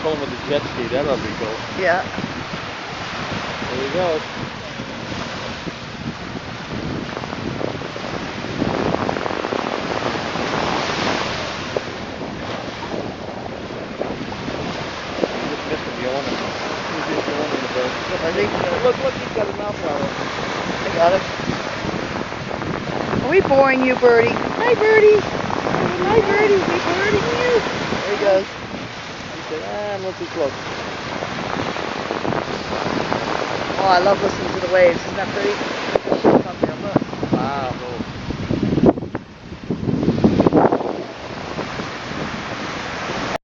Pulling with the jet ski, that ought to be cool. Yeah. There he goes. He just missed him yawning. He's just yawning the bird. I think Look, he's got his mouth wide open. I got it. Are we boring you, Birdie? Hi, Birdie. Hi, Birdie. We boring you. There he goes. He said, I'm not too close. Oh, I love listening to the waves. Isn't that pretty? Up there, look. Wow.